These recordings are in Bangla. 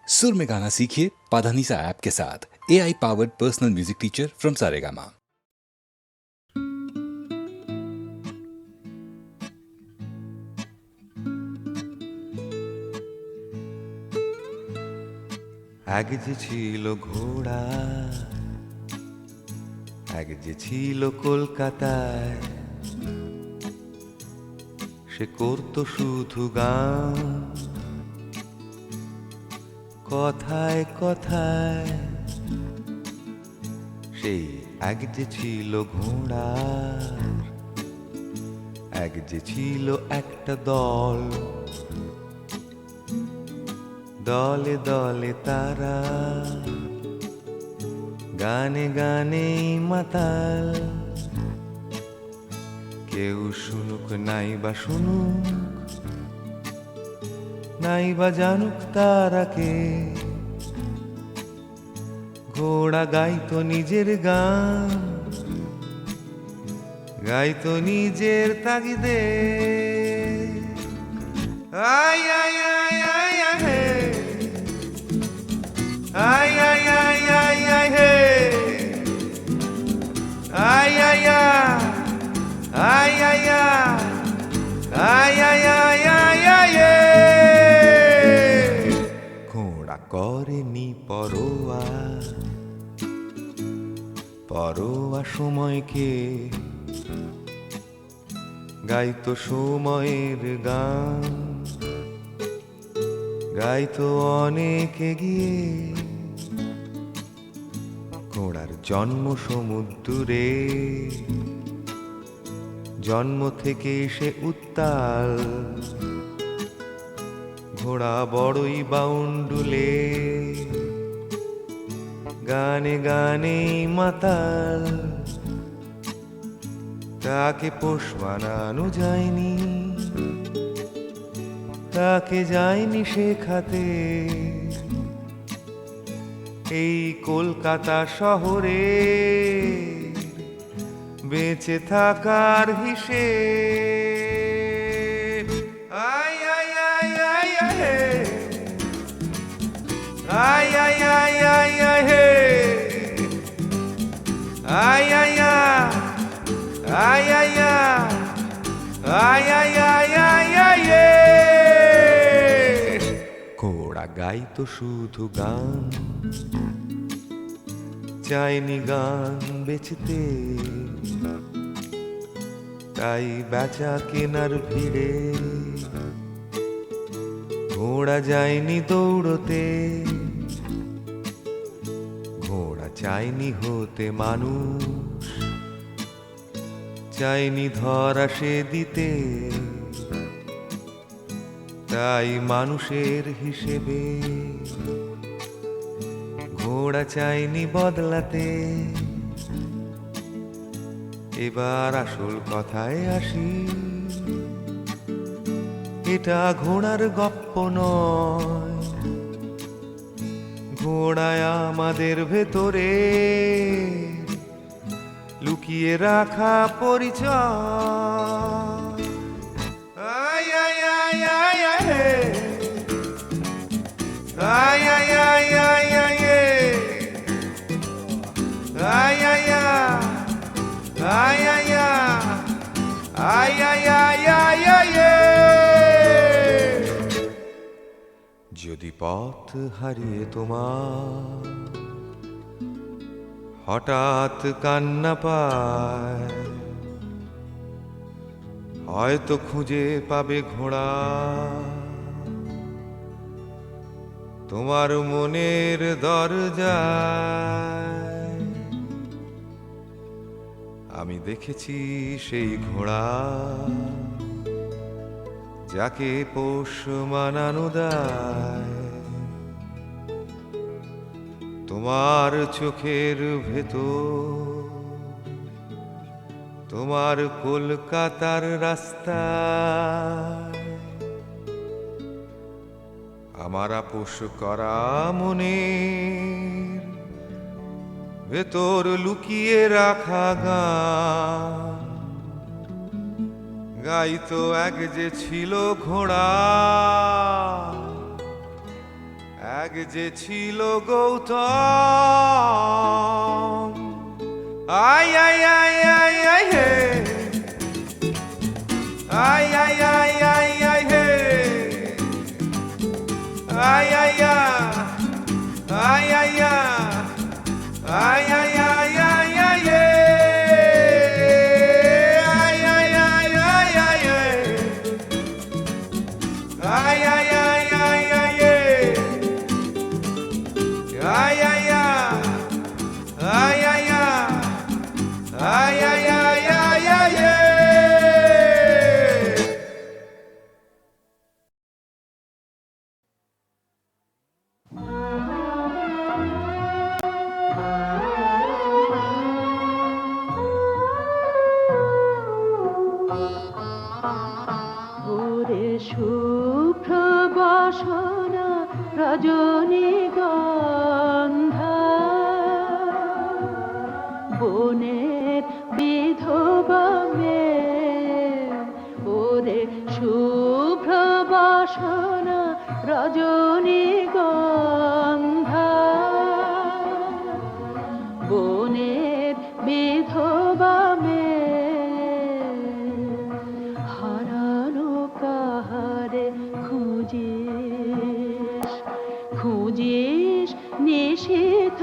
सुर में गाना सीखिए पाधानीसा ऐप के साथ। AI powered personal music teacher from Saregama. এক যে ছিল ঘোড়া, এক যে ছিল কলকাতায়, সে করতো শুধু গান কথায় কথায়। সেই এক যে ছিল ঘোড়া, এক যে ছিল একটা দল, দলে দলে তারা গানে গানে মাতাল। কেউ শুনুক নাই বা শুনুক, নাই বা জানুক তারা কে, ঘোড়া গাইতো নিজের গান, গাইতো নিজের তাগিদে। আই আই আই আই আই হে, আই আই আই আই আই হে, আই আই আই আই আই আই আই আই আই হে। ঘোড়া করেনি পরোয়া, পরোয়া সময়কে, গাইতো সময়ের গান, গাইতো অনেক এগিয়ে। ঘোড়ার জন্ম সমুদ্রে, জন্ম থেকে সে উত্তাল, ঘোড়া বড়ই বাউন্ডুলে, গানে গানে মাতাল। তাকে পোষ মানানো যায়নি, তাকে যায়নি শেখাতে, এই কলকাতা শহরে বেঁচে থাকার হিসেব। আই আই আই আই আই হে, আই আই আই আই আই হে, আই আই আই আই আই আই আই আই আই হে। ঘোড়া গাইতো শুধু গান, চাইনি গান বেচতে, তাই বেচা কেনার ভিড়ে ঘোড়া যায়নি দৌড়তে। ঘোড়া চাইনি হতে মানুষ, চাইনি ধরা সে দিতে, তাই মানুষের হিসেবে ঘোড়া চাইনি বদলাতে। এবার আসল কথায় আসি, এটা ঘোড়ার গপ্প নয়, ঘোড়ায় আমাদের ভেতরে লুকিয়ে রাখা পরিচয়। আই আই আই আই আই হে, আই আই আই আই আই হে, আই আই আই আই আই আই আই আই আই হে। যদি পথ হারিয়ে তোমার হঠাৎ কান্না পায়, হয়তো খুঁজে পাবে ঘোড়া তোমার মনের দরজায়। আমি দেখেছি সেই ঘোড়া, যাকে পোষ মানানো দায়। তোমার চোখের ভেতর, তোমার কলকাতার রাস্তা, আমার আপোষ করা মনের ভেতর লুকিয়ে রাখা গান, গাইতো এক যে ছিল ঘোড়া, এক যে ছিল গৌতম আই আই আই আই আই হে আই আই আই আই আই হে আই আই আই আই আই আই আই আই আই আই হে আই আই আই আই আই আই আই আই আই আই ay ay ay ay ay ay ay ay ay ওরে শুভ্র বাসনা রজনীগন্ধা বনের বিধবা মেয়ে ওরে শুভ্র বাসনা রজনীগন্ধা বনের বিধবা মেয়ে হারানো কাহারে খুঁজিস খুঁজিস নিশীথ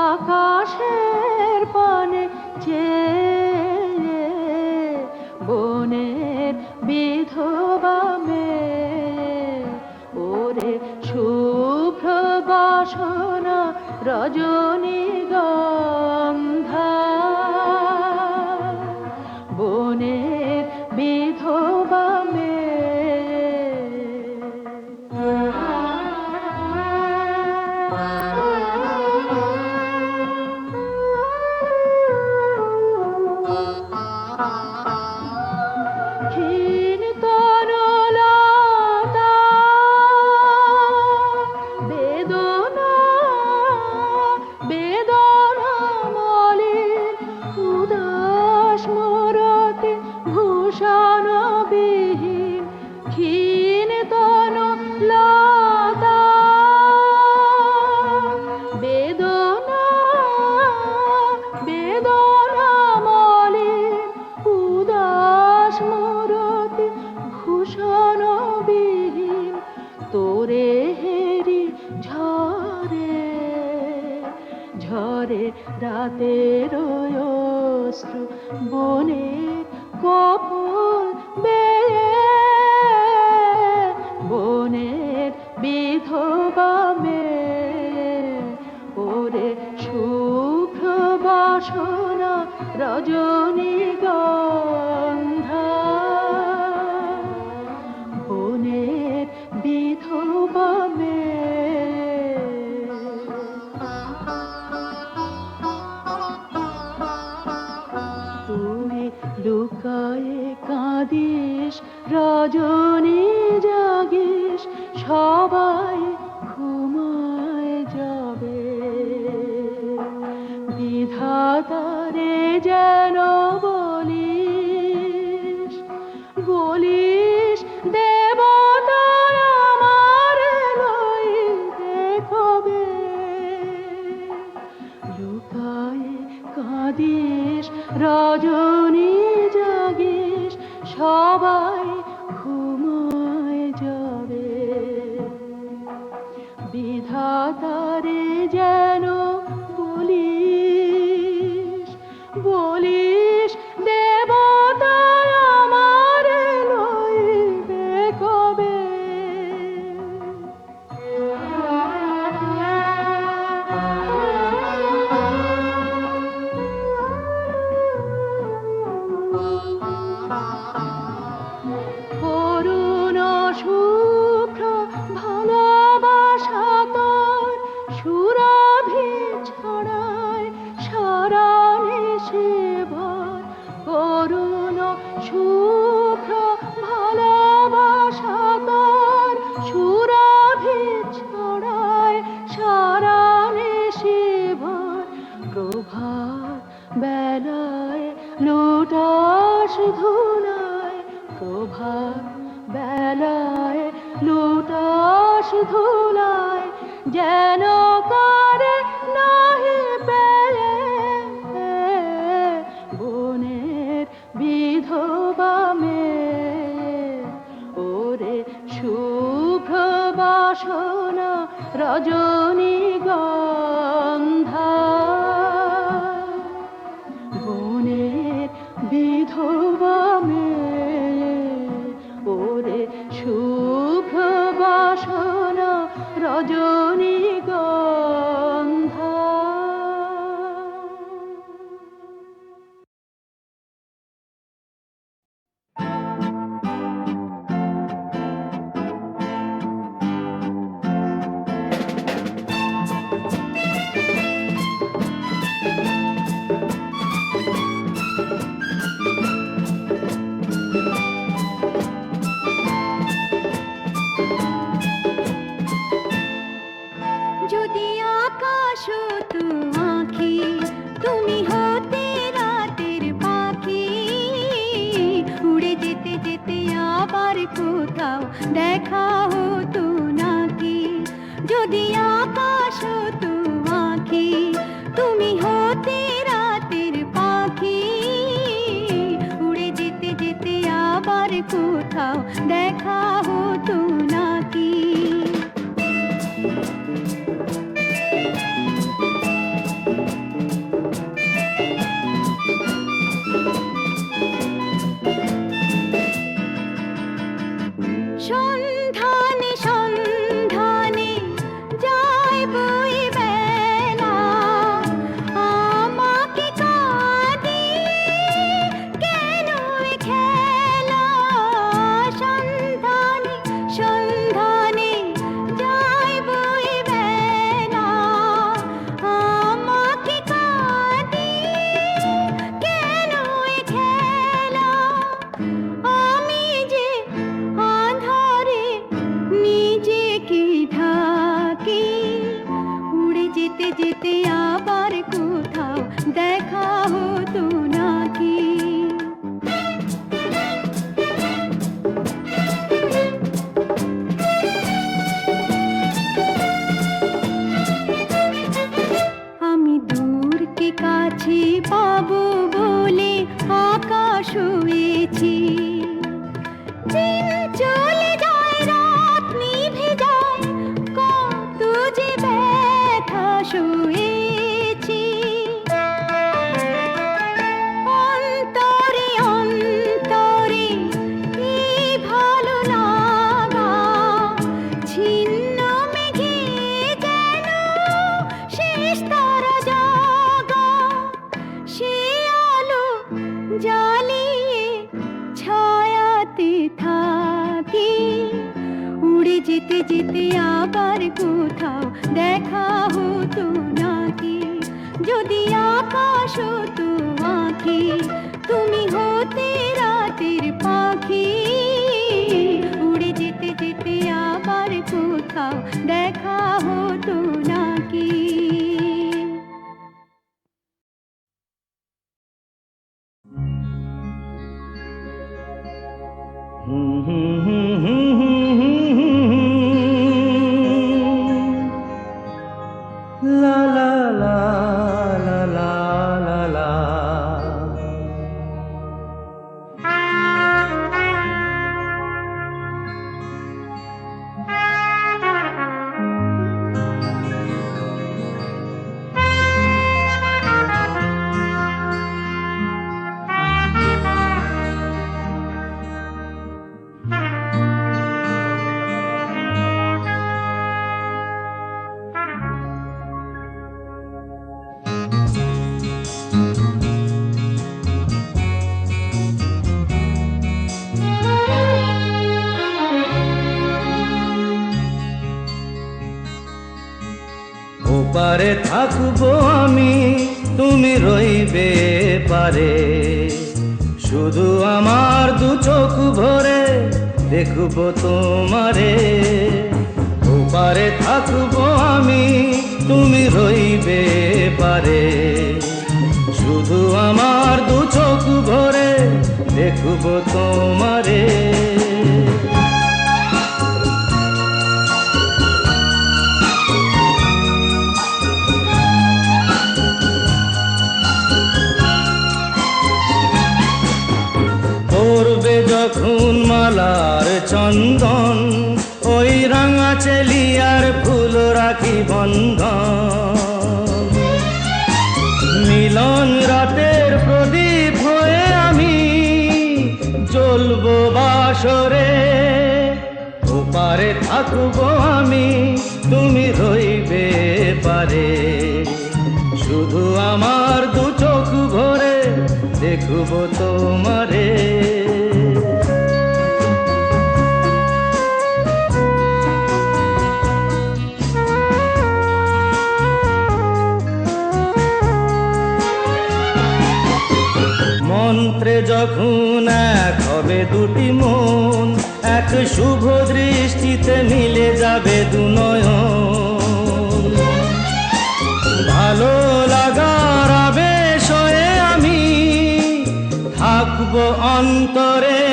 আকাশের পানে চেয়ে বনের বিধবা মেয়ে ওরে শুভ্র বাসনা রজনীগন্ধা বনের বিধবা ক্ষীণ তরলতা বেদনা বেদনা মলিন উদাস মরতে ভূষণ বিহীন ক্ষীণ তরলতা বেদনা বেদনা মলিন উদাস মরতে ভূষণ বিহীন তোরে হেরি ঝরে ঝরে রাতের অশ্রু বনের কপল বেয়ে বনের বিধবা মেয়ে ওরে শুভ্র বাসনা রজনীগন্ধা বনের বিধবা তুই লুকায়ে কাঁদিস রজনী জাগিস সবাই ঘুমায় যাবে বিধাতারে যেন বলিস বলিস দেবতা আমার লইতে কবে লুকায়ে কাঁদিস রজনী জাগিস সবাই ঘুমায় যাবে বিধাতারে যেন বলিস বলিস দেবতা আমার লইবে কবে করুণ শুভ্র ভালোবাসা তোর সুরভি ছড়ায় সারা নিশি ভর করুণ শুভ্র ভালোবাসা তোর সুরভি ছড়ায় সারা নিশি ভর প্রভাত বেলায় লুটাস ধুলায় প্রভাত বেলায় লুটাস ধুলায় যেন করে নাহি পেয়ে বনের বিধবা মেয়ে। ওরে শুভ্র বাসনা রজনীগন্ধা, বনের বিধবা মেয়ে। ওরে শুভ্র বাসনা রজনীগন্ধা। যদি আকাশ হতো আঁখি, তুমি হতে রাতের পাখি, উড়ে যেতে যেতে আবার কোথাও দেখা হতো নাকি। যদি আকাশ হতো আঁখি, তুমি হতে রাতের পাখি, উড়ে যেতে যেতে আবার কোথাও দেখা হতো নাকি। সন্ধানে সন্ধানে যায় বই বেলা, আমাকে কাঁদিয়ে কেন এ খেলা। সন্ধানে সন্ধানে যায় বই বেলা, আমাকে কাঁদিয়ে কেন এ খেলা। আমি যে আঁধারে নিজেকে ঢাকি, উড়ে যেতে যেতে আবার কোথাও দেখা হতো নাকি। আমি দূরকে কাছে পাবো বলে আকাশ হয়েছি। দিন চলে যায়, রাত নিভে যায়, কত যে ব্যথা সয়েছি। অন্তরে অন্তরে এই ভালো লাগা, ছিন্ন মেঘে যেন শেষ তারা জাগা। সে আলো জ্বালিয়ে ছায়াতে থাকি, উড়ে যেতে যেতে আবার কোথাও দেখা হতো নাকি। যদি আকাশ হতো আঁখি, তুমি হতে রাতের পাখি, উড়ে যেতে যেতে আবার কোথাও দেখা হতো নাকি। La la la la la la la. ওপারে থাকবো আমি, তুমি রইবে পারে, শুধু আমার দু চোখ ভরে দেখবো তোমারে। ওপারে থাকবো আমি, তুমি রইবে পারে, শুধু আমার দু চোখ ভরে দেখবো তোমারে। যখন মালার চন্দন, ওই রাঙা চেলিয়ার ফুল রাখি বন্ধন। মিলন রাতের প্রদীপ হয়ে আমি জ্বলবো বাসরে, ওপারে থাকবো আমি, তুমি রইবে পারে। শুধু আমার দু চোখ ভরে দেখবো তোমারে। মন্ত্রে যখন এক হবে দুটি মন, এক শুভ দৃষ্টিতে মিলে যাবে দু নয়ন। ভালো লাগার আবেশ হয়ে আমি থাকবো অন্তরে।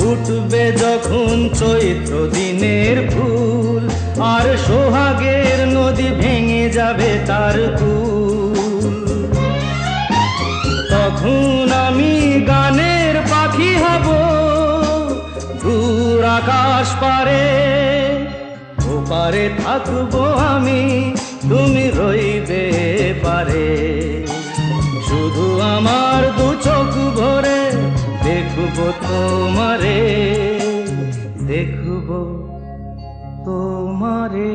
উঠবে যখন চৈত্র দিনের ফুল, আর সোহাগের নদী ভেঙে যাবে তার কুল। তখন আমি গানের পাখি হব দূর আকাশ পারে, ওপারে থাকবো আমি, তুমি রইবে পারে। শুধু আমার দু চোখ ভরে দেখবো তোমারে, দেখবো তোমারে।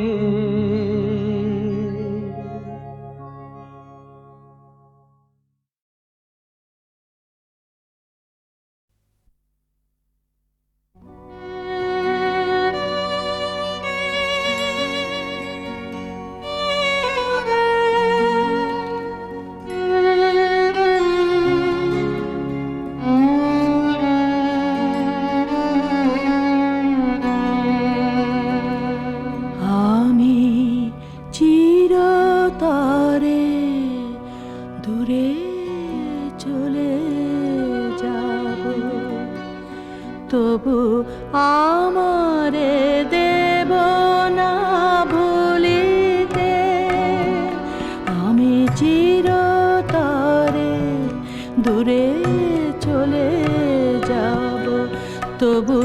তবু আমারে দেব না ভুলিতে, আমি চিরতরে দূরে চলে যাব। তবু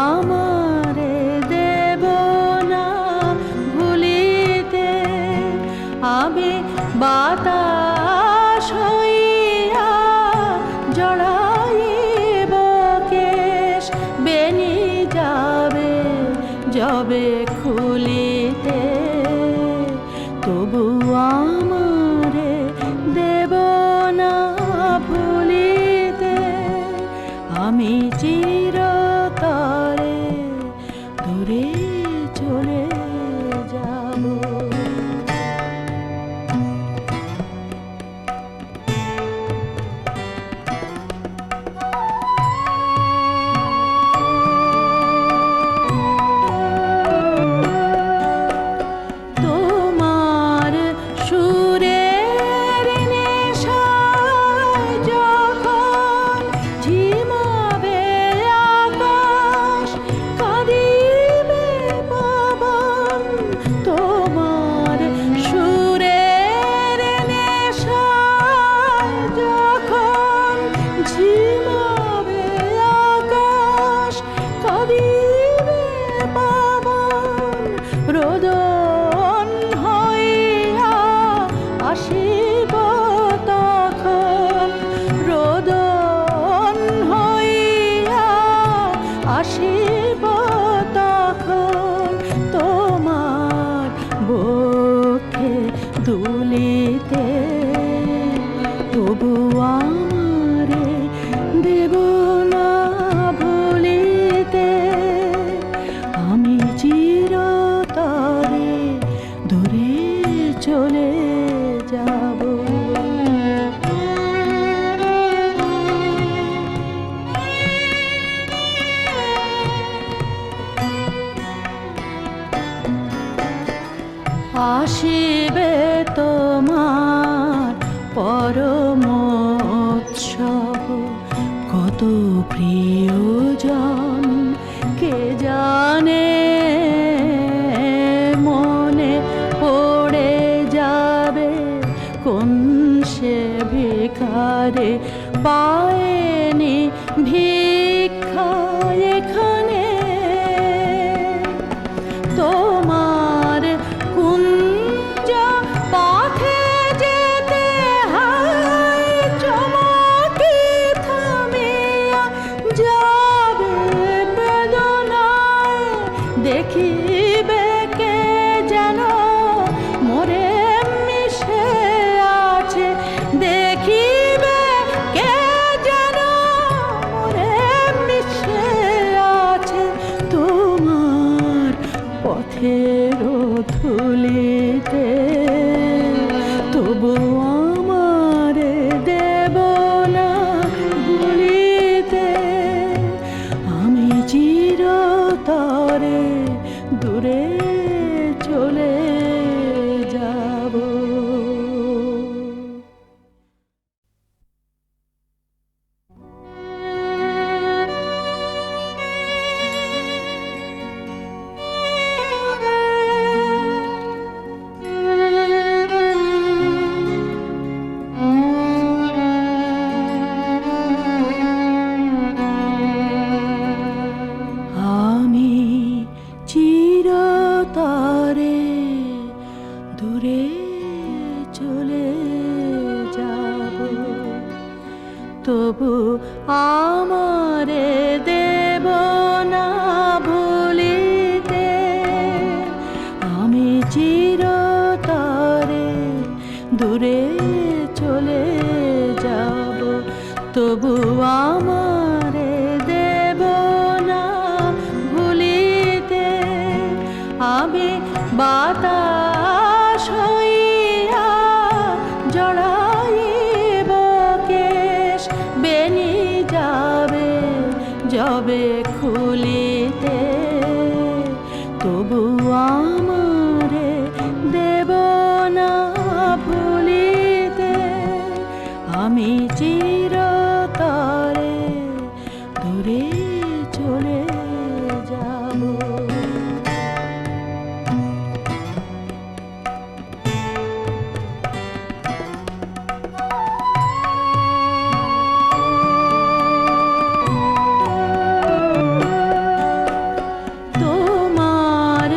আমারে দেব না ভুলিতে, আমি বাতাস হইয়া জড়াইব কেশ, বেনি যাবে যবে খুলিতে। তবু আমারে দেব না ভুলিতে, আমি চিরতরে দূরে চলে যাব। দুলিতে তবু আমারে দেব না ভুলিতে, আমি চিরতরে দূরে চলে যাব। আসিবে তোমার পরম উৎসব, কত প্রিয়জন কে জানে কোন সে ভিখারে পায়নি ভিক্ষা এখানে। তোমার কুঞ্জ পথে যেতে হয় চমকে থামিয়া যাবে বেদনায়, দেখিবে কে যেন মোরে মিশে আছে, দেখিবে কে যেন মোরে মিশে আছে। তোমার পথের ধুলিতে তবু আমারে দেব না ভুলিতে, আমি চিরতরে দূরে চলে যাব। আমি চিরতরে দূরে চলে যাব, তবু আমারে দেব না ভুলিতে, আমি চিরতরে দূরে চলে যাব, তবু আমারে দেব না ভুলিতে। আমি বাতাস হইয়া জড়াইব কেশ, বেনি যাবে যবে খুলিতে, তবু আমারে দেব না ভুলিতে, আমি চিরতরে দূরে চলে যাব। তোমার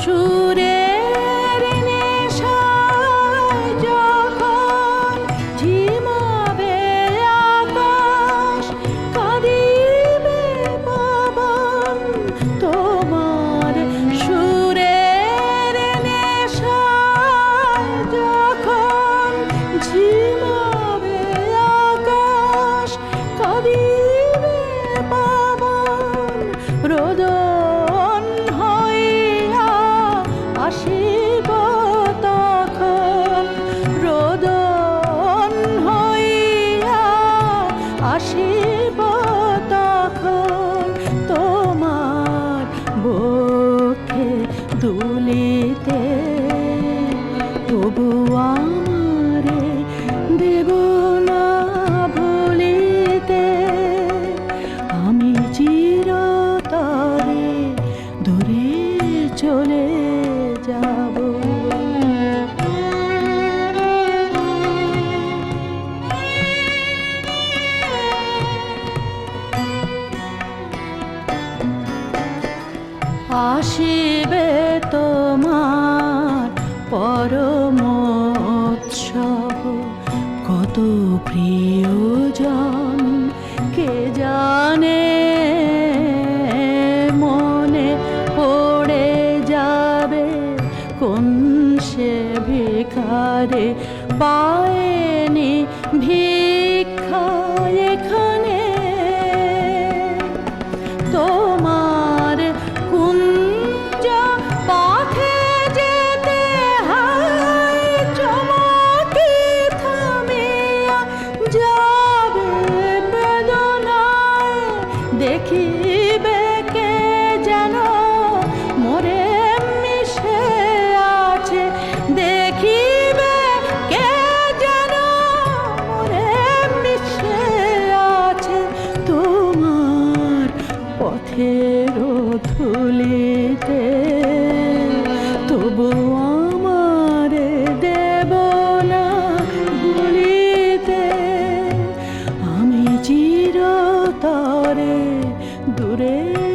সুরের নেশায় যখন ঝিমাবে আকাশ, কাঁদিবে পবন, তোমার সুরের নেশায় যখন ঝিমাবে আকাশ, কাঁদিবে পবন, রোদন হইয়া আসিব তখন, রোদন হইয়া আসিব তখন, তোমার বক্ষে দুলিতে, তবু আমারে দেব না ভুলিতে, আমি চিরতরে দূরে চলে যাব। আসিবে তোমার পরম উৎসব, কত প্রিয়জন কে জানে, মনে পড়ে যাবে কোন সে ভিখারে পায়নি ভিক্ষা এখানে। তোমার কুঞ্জ পথে যেতে হয় চমকে থামিয়া যাবে বেদনায়, দেখিবে কে যেন মোরে মিশে আছে, দেখিবে কে যেন মোরে মিশে আছে। তোমার পথের ধুলিতে তবু আমারে দেব না দূরে